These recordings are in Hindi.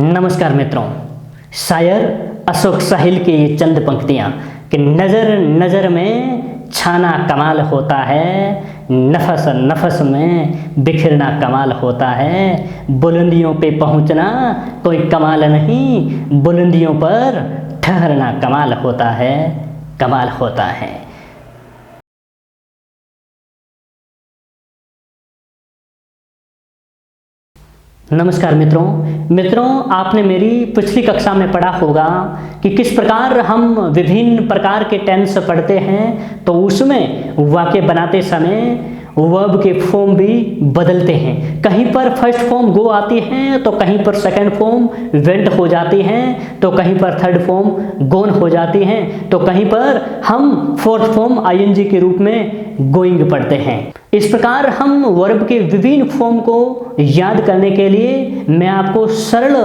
नमस्कार मित्रों, शायर अशोक साहिल की ये चंद पंक्तियाँ कि नज़र नज़र में छाना कमाल होता है, नफस नफस में बिखरना कमाल होता है, बुलंदियों पे पहुँचना कोई कमाल नहीं, बुलंदियों पर ठहरना कमाल होता है, कमाल होता है। नमस्कार मित्रों, आपने मेरी पिछली कक्षा में पढ़ा होगा कि किस प्रकार हम विभिन्न प्रकार के टेंस पढ़ते हैं, तो उसमें वाक्य बनाते समय वर्ब के फॉर्म भी बदलते हैं। कहीं पर फर्स्ट फॉर्म गो आती है, तो कहीं पर सेकंड फॉर्म वेंट हो जाती है, तो कहीं पर थर्ड फॉर्म गोन हो जाती है, तो कहीं पर हम फोर्थ फॉर्म आईएनजी के रूप में गोइंग पढ़ते हैं। इस प्रकार हम वर्ब के विभिन्न फॉर्म को याद करने के लिए मैं आपको सरल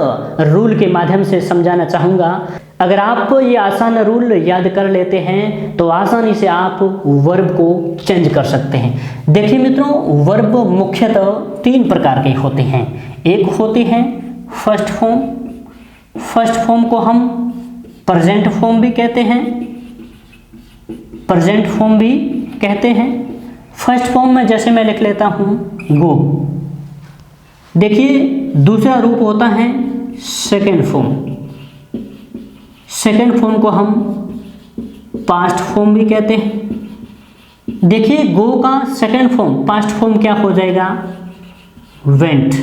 रूल के माध्यम से समझाना चाहूँगा। अगर आप ये आसान रूल याद कर लेते हैं तो आसानी से आप वर्ब को चेंज कर सकते हैं। देखिए मित्रों, वर्ब मुख्यतः तीन प्रकार के होते हैं। एक होती है फर्स्ट फॉर्म। फर्स्ट फॉर्म को हम प्रेजेंट फॉर्म भी कहते हैं, प्रेजेंट फॉर्म भी कहते हैं। फर्स्ट फॉर्म में जैसे मैं लिख लेता हूँ गो। देखिए दूसरा रूप होता है सेकेंड फॉर्म। सेकेंड फॉर्म को हम पास्ट फॉर्म भी कहते हैं। देखिए गो का सेकेंड फॉर्म पास्ट फॉर्म क्या हो जाएगा, वेंट।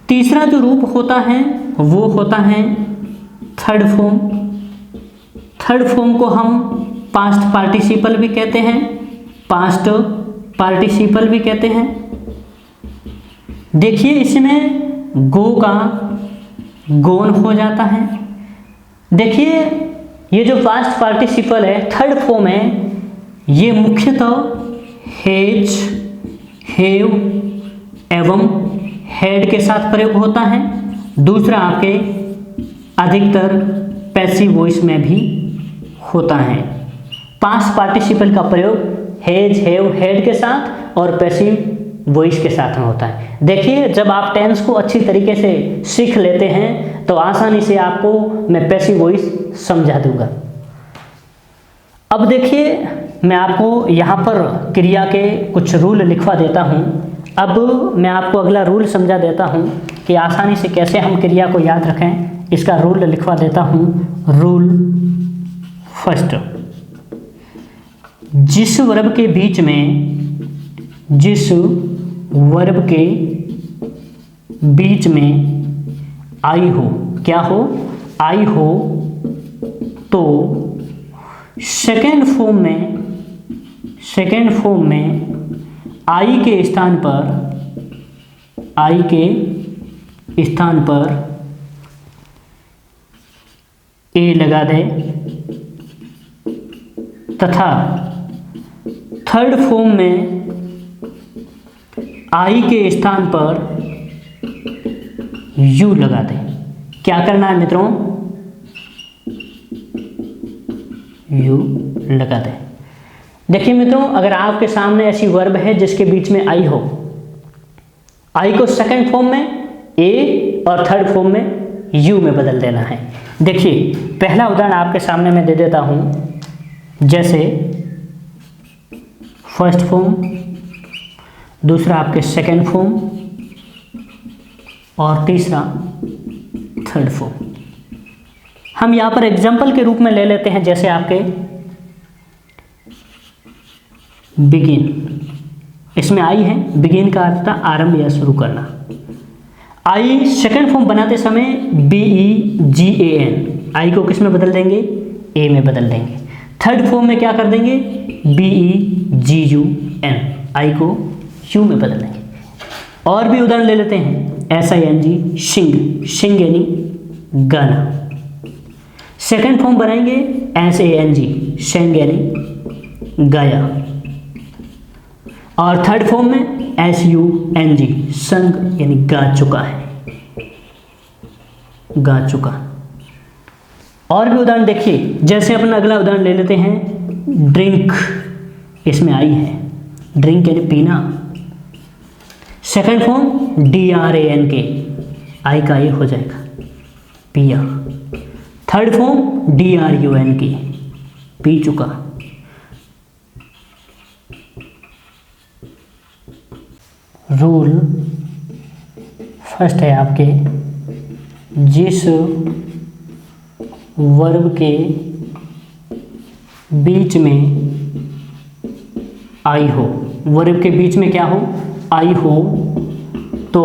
तीसरा जो रूप होता है वो होता है थर्ड फॉर्म। थर्ड फॉर्म को हम पास्ट पार्टिसिपल भी कहते हैं, पास्ट पार्टिसिपल भी कहते हैं। देखिए इसमें गो का गोन हो जाता है। देखिए ये जो पास्ट पार्टिसिपल है थर्ड फॉर्म है, ये मुख्यतः हैज, हैव एवं हैड के साथ प्रयोग होता है। दूसरा आपके अधिकतर पैसिव वॉइस में भी होता है। पास्ट पार्टिसिपल का प्रयोग हैज, हैव, हैड के साथ और पैसिव वॉइस के साथ में होता है। देखिए जब आप टेंस को अच्छी तरीके से सीख लेते हैं तो आसानी से आपको मैं पैसिव वॉइस समझा दूंगा। अब देखिए मैं आपको यहाँ पर क्रिया के कुछ रूल लिखवा देता हूँ। अब मैं आपको अगला रूल समझा देता हूँ कि आसानी से कैसे हम क्रिया को याद रखें। इसका रूल लिखवा देता हूँ। रूल फर्स्ट, जिस वर्ब के बीच में, जिस वर्ब के बीच में आई हो, क्या हो, आई हो, तो सेकेंड फॉर्म में आई के स्थान पर, आई के स्थान पर ए लगा दे तथा थर्ड फॉर्म में आई के स्थान पर यू लगा दें। क्या करना है मित्रों, यू लगा दें। देखिए मित्रों, अगर आपके सामने ऐसी वर्ब है जिसके बीच में आई हो, आई को सेकंड फॉर्म में ए और थर्ड फॉर्म में यू में बदल देना है। देखिए पहला उदाहरण आपके सामने मैं दे देता हूं। जैसे फर्स्ट फॉर्म, दूसरा आपके सेकेंड फॉर्म और तीसरा थर्ड फॉर्म। हम यहाँ पर एग्जाम्पल के रूप में ले लेते हैं। जैसे आपके बिगिन, इसमें आई है, बिगिन का अर्थ था आरंभ या शुरू करना। आई सेकेंड फॉर्म बनाते समय BEGAN, आई को किस में बदल देंगे, ए में बदल देंगे। थर्ड फॉर्म में क्या कर देंगे, BEGUN, आई को यू में बदल देंगे। और भी उदाहरण ले लेते हैं। SING, शिंग, शिंग यानी गाना। सेकेंड फॉर्म बनाएंगे SANG, शेंग यानी गाया। और थर्ड फॉर्म में SUNG, संग यानी गा चुका है, गा चुका। और भी उदाहरण देखिए। जैसे अपना अगला उदाहरण ले लेते हैं। ड्रिंक, इसमें आई है, ड्रिंक यानी पीना। सेकेंड फॉर्म DRANK, आई का ये हो जाएगा। पियर। थर्ड फॉर्म DRUN की, पी चुका। रूल फर्स्ट है आपके, जिस वर्ब के बीच में आई हो, वर्ब के बीच में क्या हो, आई हो, तो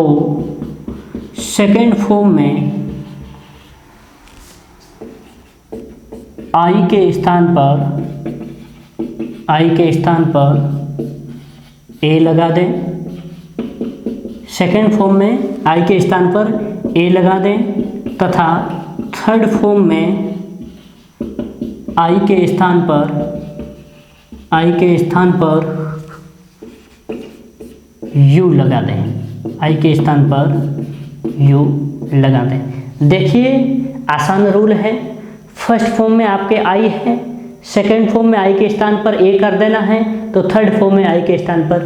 सेकेंड फॉर्म में आई के स्थान पर ए लगा दें। सेकेंड फॉर्म में आई के स्थान पर ए लगा दें तथा थर्ड फॉर्म में आई के स्थान पर यू लगा दें। आई के स्थान पर यू लगा दें। देखिए आसान रूल है। फर्स्ट फॉर्म में आपके आई है, सेकेंड फॉर्म में आई के स्थान पर ए कर देना है, तो थर्ड फॉर्म में आई के स्थान पर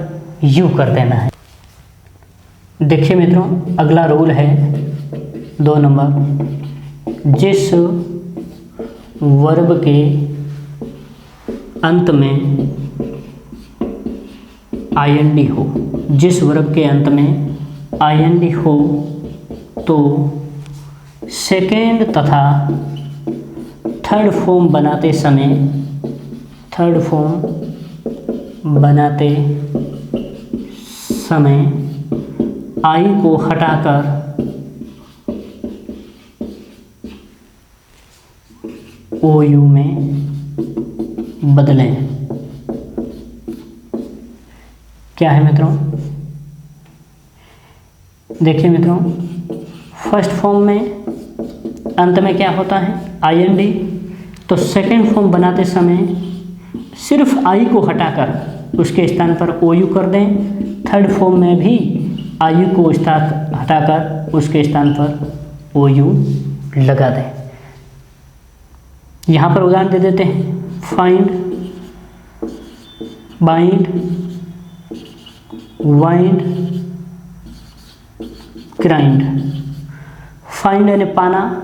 यू कर देना है। देखिए मित्रों, अगला रूल है 2 नंबर, जिस वर्ब के अंत में IND हो, जिस वर्ब के अंत में IND हो, तो सेकेंड तथा थर्ड फॉर्म बनाते समय आई को हटाकर OU में बदलें। क्या है मित्रों? देखिए मित्रों, फर्स्ट फॉर्म में अंत में क्या होता है, IND, तो सेकेंड फॉर्म बनाते समय सिर्फ आई को हटाकर उसके स्थान पर OU कर दें। थर्ड फॉर्म में भी आई को हटाकर उसके स्थान पर OU लगा दें। यहाँ पर उदाहरण दे देते हैं, find, bind, wind, grind. Find यानी पाना,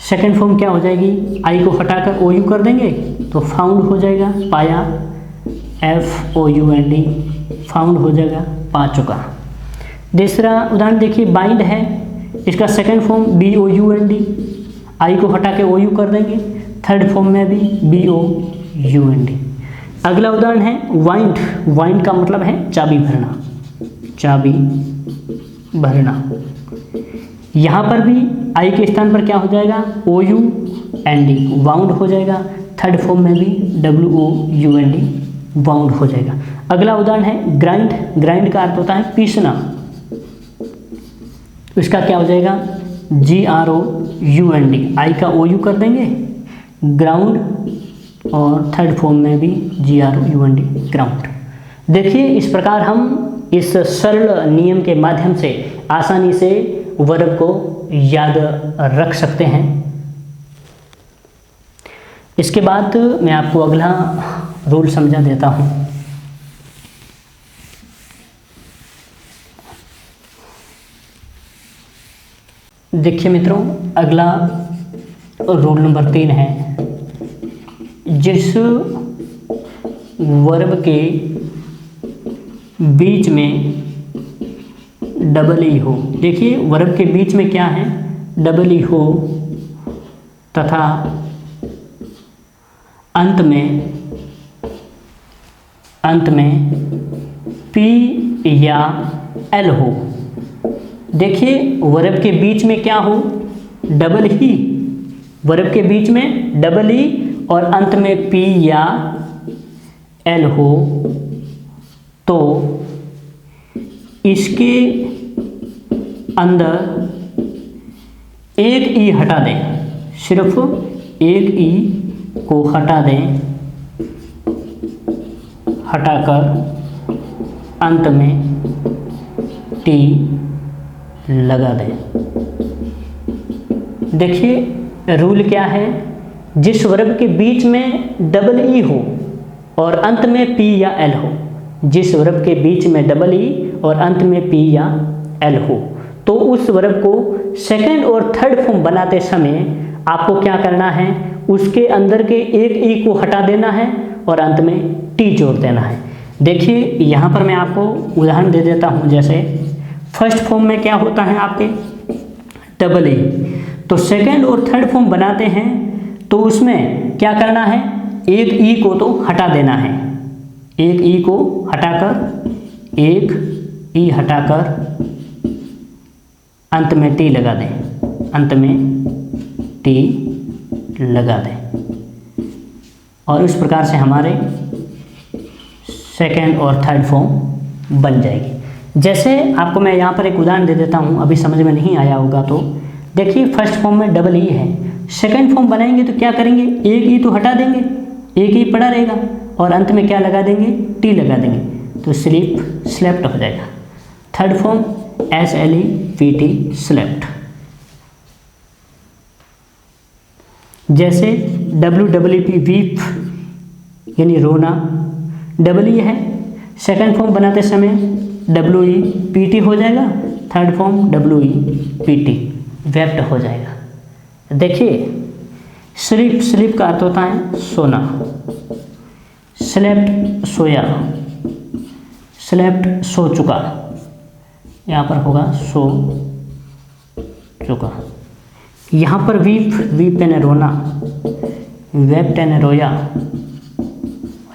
सेकेंड फॉर्म क्या हो जाएगी, आई को हटाकर OU कर देंगे तो फाउंड हो जाएगा, पाया, FOUND, फाउंड हो जाएगा, पा चुका। दूसरा उदाहरण देखिए, बाइंड है, इसका सेकेंड फॉर्म BOUND, आई को हटा के OU कर देंगे, थर्ड फॉर्म में भी BOUND। अगला उदाहरण है वाइंड। वाइंड का मतलब है चाबी भरना, चाबी भरना। यहाँ पर भी आई के स्थान पर क्या हो जाएगा, OUND, वाउंड हो जाएगा। थर्ड फॉर्म में भी WOUND, वाउंड हो जाएगा। अगला उदाहरण है ग्राइंड। ग्राइंड का अर्थ होता है पीसना, इसका क्या हो जाएगा, GROUND, आई का OU कर देंगे, ग्राउंड, और थर्ड फॉर्म में भी GROUND, ग्राउंड। देखिए इस प्रकार हम इस सरल नियम के माध्यम से आसानी से वर्ब को याद रख सकते हैं। इसके बाद मैं आपको अगला रूल समझा देता हूँ। देखिए मित्रों, अगला रूल नंबर 3 है, जिस वर्ब के बीच में EE हो। देखिए वर्ब के बीच में क्या है, EE हो तथा अंत में P या L हो। देखिए वर्ब के बीच में क्या हो, EE, वर्ब के बीच में EE और अंत में P या L हो, तो इसके अंदर एक ई हटा दें, सिर्फ एक ई को हटा दें, हटाकर अंत में टी लगा दें। देखिए रूल क्या है, जिस वर्ब के बीच में EE हो और अंत में P या L हो, जिस वर्ब के बीच में EE और अंत में P या L हो, तो उस वर्ब को सेकंड और थर्ड फॉर्म बनाते समय आपको क्या करना है, उसके अंदर के एक ई को हटा देना है और अंत में टी जोड़ देना है। देखिए यहाँ पर मैं आपको उदाहरण दे देता हूँ। जैसे फर्स्ट फॉर्म में क्या होता है आपके डबल ई, तो सेकंड और थर्ड फॉर्म बनाते हैं तो उसमें क्या करना है, एक ई को तो हटा देना है, एक ई को हटाकर, एक ई हटाकर अंत में टी लगा दें, अंत में टी लगा दें और इस प्रकार से हमारे सेकेंड और थर्ड फॉर्म बन जाएगी। जैसे आपको मैं यहाँ पर एक उदाहरण दे देता हूँ, अभी समझ में नहीं आया होगा तो देखिए फर्स्ट फॉर्म में डबल ई है, सेकेंड फॉर्म बनाएंगे तो क्या करेंगे, एक ई तो हटा देंगे, एक ई पड़ा रहेगा और अंत में क्या लगा देंगे, टी लगा देंगे, तो स्लीप स्लेप्ट हो जाएगा। Third form SLEPT slept. जैसे WWP वीप यानी रोना, डबल ई है, सेकंड फॉर्म बनाते समय WEPT हो जाएगा, थर्ड फॉर्म WEPT वेप्ट हो जाएगा। देखिए स्लीप, स्लीप का अर्थ होता है सोना, स्लेप्ट सोया, स्लेप्ट सो चुका, यहाँ पर होगा सो चुका। यहाँ पर वीप, वीप यानी रोना, वेप्ट यानी रोया,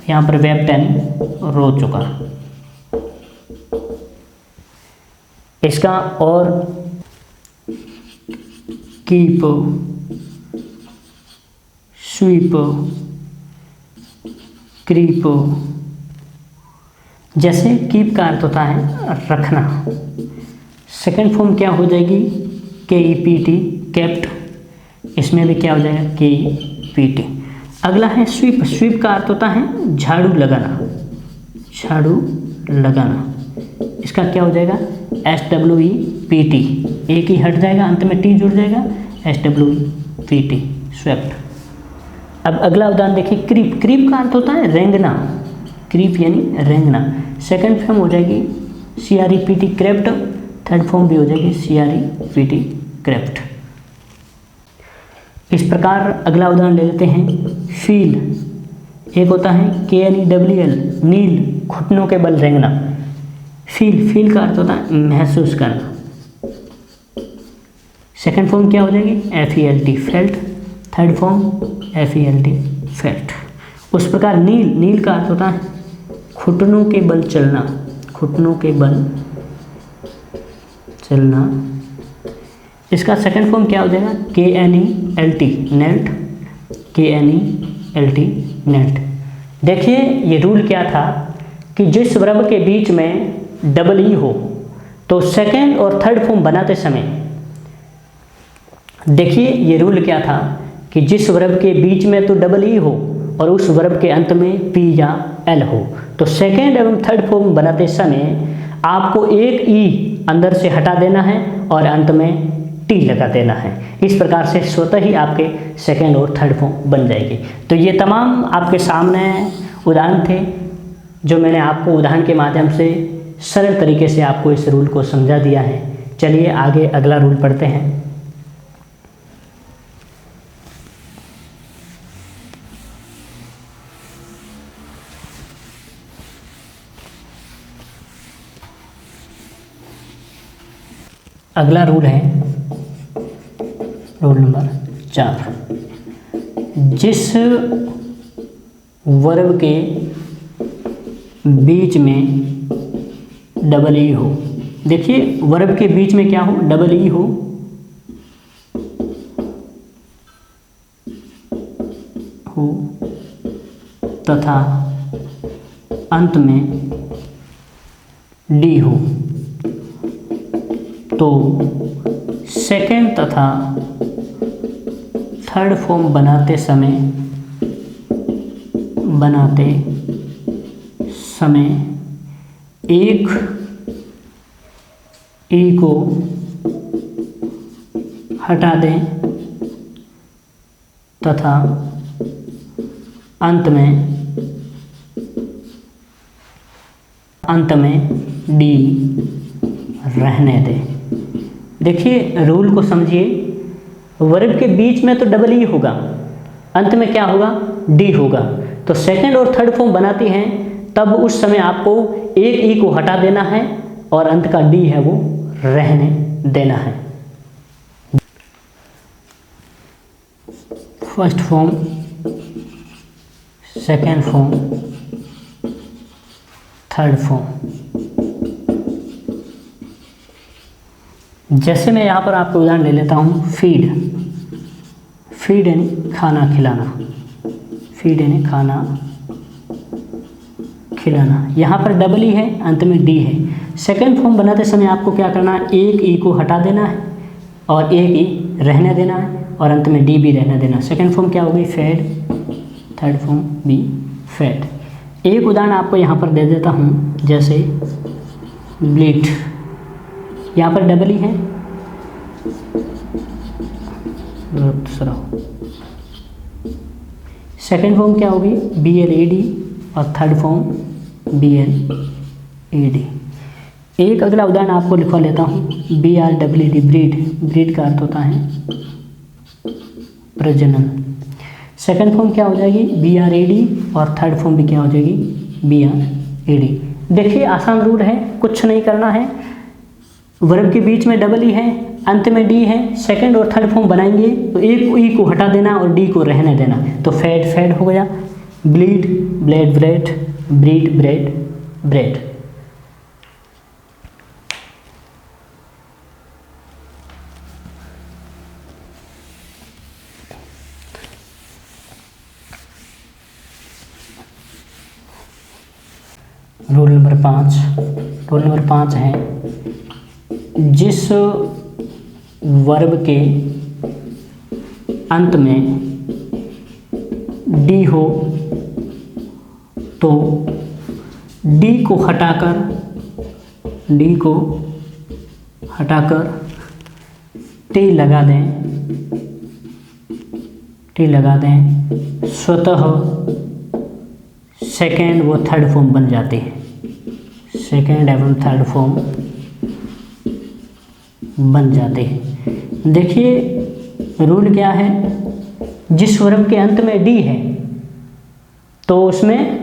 यहाँ पर वेप्ट यानी रो चुका। इसका और कीप, स्वीप, क्रीप। जैसे कीप का अर्थ होता है रखना, सेकंड फॉर्म क्या हो जाएगी, KEPT केप्ट, इसमें भी क्या हो जाएगा KEPT। अगला है स्वीप, स्वीप का अर्थ होता है झाड़ू लगाना, झाड़ू लगाना, इसका क्या हो जाएगा SWEPT, एक ही हट जाएगा, अंत में टी जुड़ जाएगा, SWEPT स्वेप्ट। अब अगला उदाहरण देखिए क्रीप, क्रीप का अर्थ होता है रेंगना, क्रीप यानी रेंगना, सेकंड फॉर्म हो जाएगी CREPT क्रेप्ट, थर्ड फॉर्म भी हो जाएगी CREPT क्रेप्ट। इस प्रकार अगला उदाहरण ले लेते हैं फील, एक होता है KNEWL नील, घुटनों के बल रेंगना, फील, फील का अर्थ होता है महसूस करना, सेकंड फॉर्म क्या हो जाएगी FELT felt, third form FELT felt. उस प्रकार नील, नील का अर्थ होता है घुटनों के बल चलना, घुटनों के बल चलना, इसका सेकंड फॉर्म क्या हो जाएगा KNELT नेल्ट, KNELT नेल्ट। देखिए ये रूल क्या था कि जिस वर्ब के बीच में डबल ई हो तो सेकंड और थर्ड फॉर्म बनाते समय, देखिए ये रूल क्या था कि जिस वर्ब के बीच में तो डबल ई हो और उस वर्ब के अंत में P या L हो, तो सेकंड एवं थर्ड फॉर्म बनाते समय आपको एक ई अंदर से हटा देना है और अंत में टी लगा देना है। इस प्रकार से स्वतः ही आपके सेकंड और थर्ड फॉर्म बन जाएगी। तो ये तमाम आपके सामने उदाहरण थे जो मैंने आपको उदाहरण के माध्यम से सरल तरीके से आपको इस रूल को समझा दिया है। चलिए आगे अगला रूल पढ़ते हैं। अगला रूल है रूल नंबर 4, जिस वर्ब के बीच में डबल ई हो, देखिए वर्ब के बीच में क्या हो, डबल ई हो, तथा अंत में डी हो, तो सेकेंड तथा थर्ड फॉर्म बनाते समय एक ई को हटा दें तथा अंत में डी रहने दें। देखिए रूल को समझिए, वर्ब के बीच में तो डबल ई होगा, अंत में क्या होगा, डी होगा। तो सेकंड और थर्ड फॉर्म बनाती हैं तब उस समय आपको एक ई को हटा देना है और अंत का डी है वो रहने देना है। First form, second form, third form. जैसे मैं यहाँ पर आपको उदाहरण ले लेता हूँ, फीड, फीड यानी खाना खिलाना, फीड यानी खाना खिलाना। यहाँ पर डबल ई है, अंत में डी है। सेकंड फॉर्म बनाते समय आपको क्या करना है, एक ई को हटा देना है और एक ई रहने देना है और अंत में डी भी रहने देना। सेकंड फॉर्म क्या होगी, fed, third form B fed. एक उदाहरण आपको यहाँ पर दे देता हूँ, जैसे ब्लीड, यहाँ पर डबल ई है, सेकेंड फॉर्म क्या होगी, बी एल ए डी और third form B L A D. एक अगला उदाहरण आपको लिखवा लेता हूँ, B R W D, breed, breed का अर्थ होता है प्रजनन। सेकेंड फॉर्म क्या हो जाएगी, बी आर ए डी और थर्ड फॉर्म भी क्या हो जाएगी, बी आर ए डी। देखिए आसान रूल है, कुछ नहीं करना है, वर्ब के बीच में डबल ई है, अंत में डी है, सेकंड और थर्ड फॉर्म बनाएंगे तो एक ई को हटा देना और डी को रहने देना, तो फेड फेड हो गया, bleed blade bread, breed bread bread. Rule number 5, rule number 5 है, जिस वर्ब के अंत में डी हो तो डी को हटाकर टी लगा दें, स्वतः सेकेंड व थर्ड फॉर्म बन जाते हैं, सेकेंड एवं थर्ड फॉर्म बन जाते हैं। देखिए रूल क्या है, जिस वर्ब के अंत में डी है तो उसमें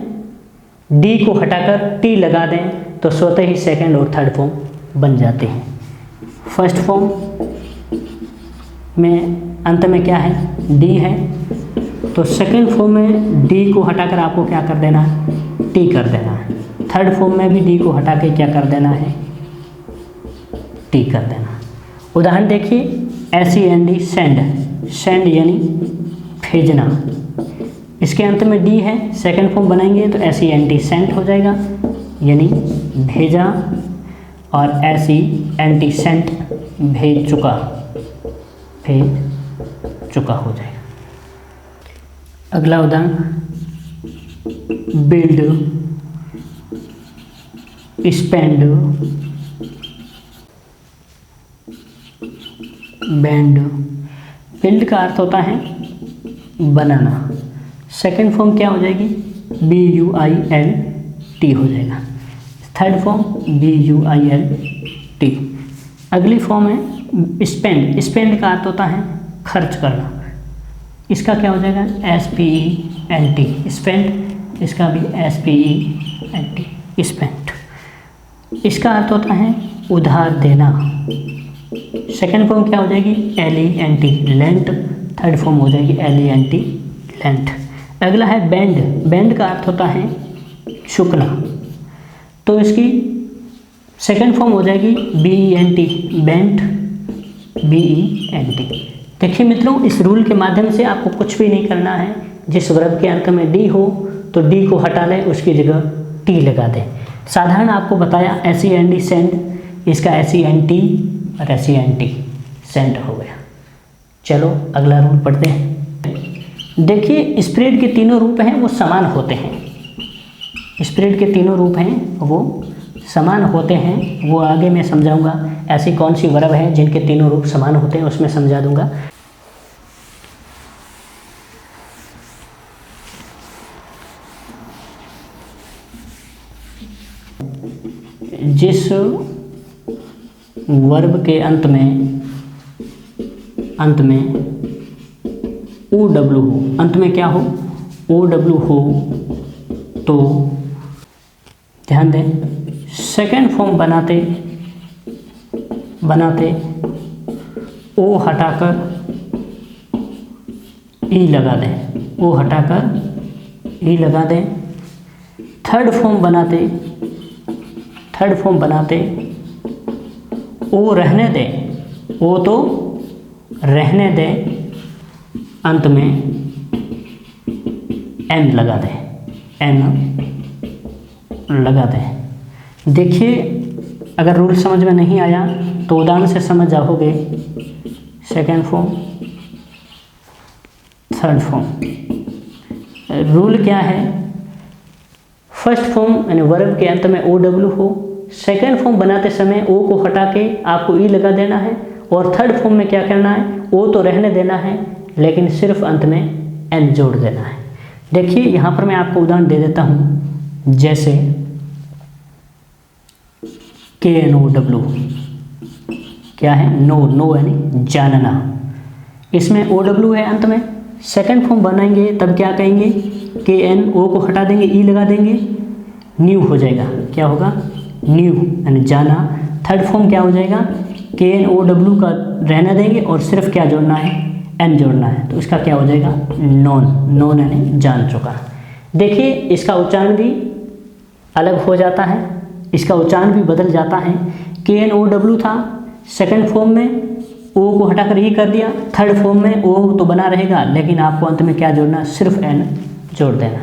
डी को हटाकर टी लगा दें तो स्वतः ही सेकंड और थर्ड फॉर्म बन जाते हैं। फर्स्ट फॉर्म में अंत में क्या है, डी है, तो सेकंड फॉर्म में डी को हटाकर आपको क्या कर देना है, टी कर देना है। थर्ड फॉर्म में भी डी को हटा के क्या कर देना है, टी कर देना। उदाहरण देखिए, SEND, सेंड, सेंड यानी भेजना, इसके अंत में डी है, सेकंड फॉर्म बनाएंगे तो SENT सेंट हो जाएगा यानी भेजा, और SENT सेंट भेज चुका हो जाएगा। अगला उदाहरण, बिल्ड, स्पेंड, बैंड। बिल्ड का अर्थ होता है बनाना, सेकंड फॉर्म क्या हो जाएगी, BUILT हो जाएगा, थर्ड फॉर्म BUILT। अगली फॉर्म है स्पेंड, स्पेंड का अर्थ होता है खर्च करना, इसका क्या हो जाएगा, SPENT, स्पेंड, इसका भी SPENT, स्पेंट। इसका अर्थ होता है उधार देना, सेकेंड फॉर्म क्या हो जाएगी, LENT, लेंट, थर्ड फॉर्म हो जाएगी LENT, लेंट। अगला है बैंड, बैंड का अर्थ होता है चुकना, तो इसकी सेकेंड फॉर्म हो जाएगी BENT, बेंट, BENT। देखिए मित्रों, इस रूल के माध्यम से आपको कुछ भी नहीं करना है, जिस वर्ब के अंत में डी हो तो डी को हटा लें, उसकी जगह टी लगा दें। साधारण आपको बताया SEND सेंड, इसका SENT और SENT सेंट हो गया। चलो अगला रूल पढ़ते हैं। देखिए स्प्रेड के तीनों रूप हैं वो समान होते हैं, स्प्रेड के तीनों रूप हैं वो समान होते हैं, वो आगे मैं समझाऊंगा। ऐसी कौन सी वर्ब है जिनके तीनों रूप समान होते हैं उसमें समझा दूंगा। जिस वर्ब के अंत में ओ डब्ल्यू हो, अंत में क्या हो, ओ डब्ल्यू हो, तो ध्यान दें सेकेंड फॉर्म बनाते ओ हटाकर ई लगा दें, ओ हटाकर ई लगा दें। थर्ड फॉर्म बनाते ओ रहने दें, ओ तो रहने दें, अंत में एन लगा दें, एन लगा दें। देखिए अगर रूल समझ में नहीं आया तो उदाहरण से समझ जाओगे। Second form, third form, rule क्या है, फर्स्ट फॉर्म यानी वर्ब के अंत में ओ डब्ल्यू हो, सेकेंड फॉर्म बनाते समय ओ को हटा के आपको ई लगा देना है, और थर्ड फॉर्म में क्या करना है, ओ तो रहने देना है लेकिन सिर्फ अंत में एन जोड़ देना है। देखिए यहाँ पर मैं आपको उदाहरण दे देता हूँ, जैसे KNOW क्या है, नो यानी जानना, इसमें OW है अंत में। सेकेंड फॉर्म बनाएंगे तब क्या कहेंगे, KN, ओ को हटा देंगे, ई लगा देंगे, न्यू हो जाएगा, क्या होगा, न्यू यानी जाना। थर्ड फॉर्म क्या हो जाएगा, KNOW का रहना देंगे और सिर्फ क्या जोड़ना है, एन जोड़ना है, तो इसका क्या हो जाएगा, नॉन यानी जान चुका। देखिए इसका उच्चारण भी अलग हो जाता है, इसका उच्चारण भी बदल जाता है। KNOW था, सेकंड फॉर्म में ओ को हटाकर ई कर दिया, थर्ड फॉर्म में ओ तो बना रहेगा लेकिन आपको अंत में क्या जोड़ना, सिर्फ एन जोड़ देना।